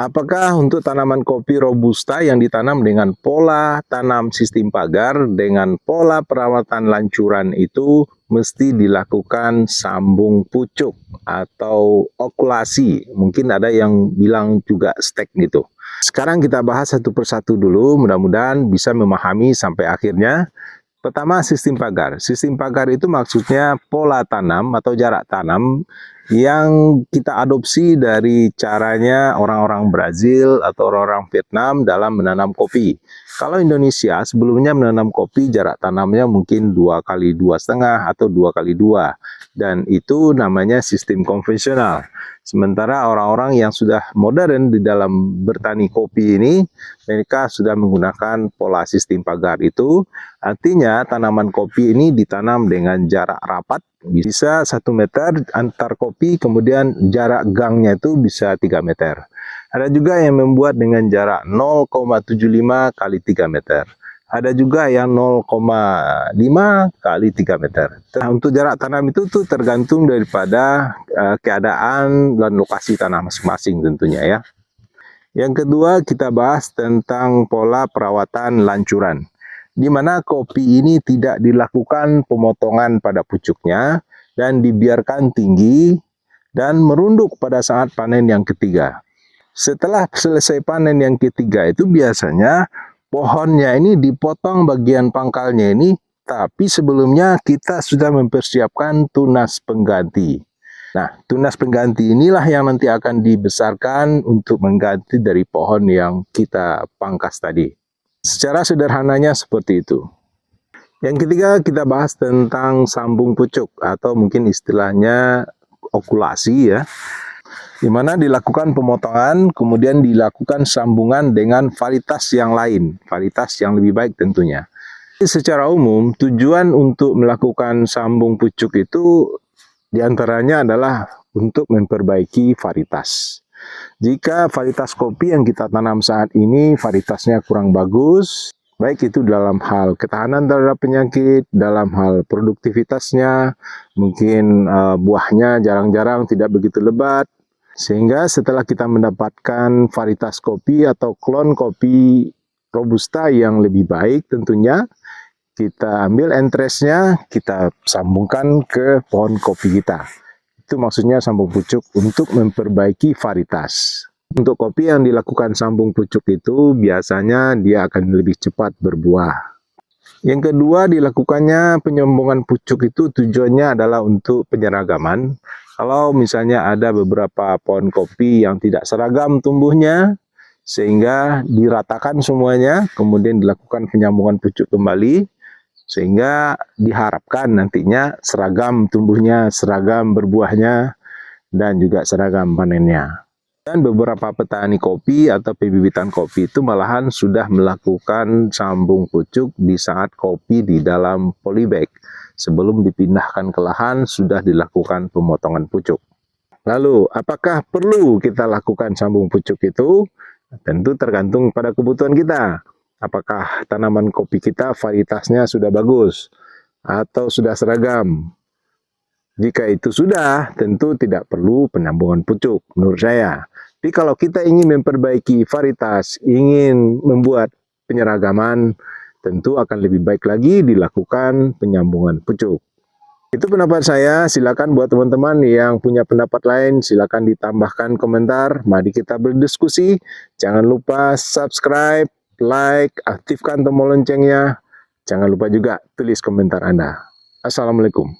Apakah untuk tanaman kopi robusta yang ditanam dengan pola tanam sistem pagar dengan pola perawatan lancuran itu mesti dilakukan sambung pucuk atau okulasi? Mungkin ada yang bilang juga stek gitu. Sekarang kita bahas satu persatu dulu, mudah-mudahan bisa memahami sampai akhirnya. Pertama, sistem pagar. Sistem pagar itu maksudnya pola tanam atau jarak tanam yang kita adopsi dari caranya orang-orang Brazil atau orang-orang Vietnam dalam menanam kopi. Kalau Indonesia sebelumnya menanam kopi jarak tanamnya mungkin 2 kali 2,5 atau 2 kali 2, dan itu namanya sistem konvensional. Sementara orang-orang yang sudah modern di dalam bertani kopi ini, mereka sudah menggunakan pola sistem pagar itu. Artinya tanaman kopi ini ditanam dengan jarak rapat, bisa 1 meter antar kopi, kemudian jarak gangnya itu bisa 3 meter. Ada juga yang membuat dengan jarak 0,75 kali 3 meter. Ada juga yang 0,5 kali 3 meter. Nah, untuk jarak tanam itu tuh tergantung daripada keadaan dan lokasi tanah masing-masing tentunya ya. Yang kedua, kita bahas tentang pola perawatan lancuran, di mana kopi ini tidak dilakukan pemotongan pada pucuknya dan dibiarkan tinggi dan merunduk pada saat panen yang ketiga. Setelah selesai panen yang ketiga itu biasanya pohonnya ini dipotong bagian pangkalnya ini, tapi sebelumnya kita sudah mempersiapkan tunas pengganti. Nah, tunas pengganti inilah yang nanti akan dibesarkan untuk mengganti dari pohon yang kita pangkas tadi. Secara sederhananya seperti itu. Yang ketiga, kita bahas tentang sambung pucuk atau mungkin istilahnya okulasi ya, di mana dilakukan pemotongan, kemudian dilakukan sambungan dengan varietas yang lain, varietas yang lebih baik tentunya. Secara umum, tujuan untuk melakukan sambung pucuk itu diantaranya adalah untuk memperbaiki varietas. Jika varietas kopi yang kita tanam saat ini varietasnya kurang bagus, baik itu dalam hal ketahanan terhadap penyakit, dalam hal produktivitasnya, mungkin buahnya jarang-jarang tidak begitu lebat, sehingga setelah kita mendapatkan varietas kopi atau klon kopi robusta yang lebih baik tentunya, kita ambil entresnya, kita sambungkan ke pohon kopi kita. Itu maksudnya sambung pucuk untuk memperbaiki varietas. Untuk kopi yang dilakukan sambung pucuk itu biasanya dia akan lebih cepat berbuah. Yang kedua, dilakukannya penyambungan pucuk itu tujuannya adalah untuk penyeragaman. Kalau misalnya ada beberapa pohon kopi yang tidak seragam tumbuhnya, sehingga diratakan semuanya, kemudian dilakukan penyambungan pucuk kembali, sehingga diharapkan nantinya seragam tumbuhnya, seragam berbuahnya, dan juga seragam panennya. Dan beberapa petani kopi atau pembibitan kopi itu malahan sudah melakukan sambung pucuk di saat kopi di dalam polybag. Sebelum dipindahkan ke lahan sudah dilakukan pemotongan pucuk. Lalu, apakah perlu kita lakukan sambung pucuk itu? Tentu tergantung pada kebutuhan kita. Apakah tanaman kopi kita varietasnya sudah bagus atau sudah seragam? Jika itu sudah, tentu tidak perlu penyambungan pucuk menurut saya. Tapi kalau kita ingin memperbaiki varietas, ingin membuat penyeragaman, tentu akan lebih baik lagi dilakukan penyambungan pucuk. Itu pendapat saya. Silakan buat teman-teman yang punya pendapat lain, silakan ditambahkan komentar. Mari kita berdiskusi. Jangan lupa subscribe, like, aktifkan tombol loncengnya. Jangan lupa juga tulis komentar Anda. Assalamualaikum.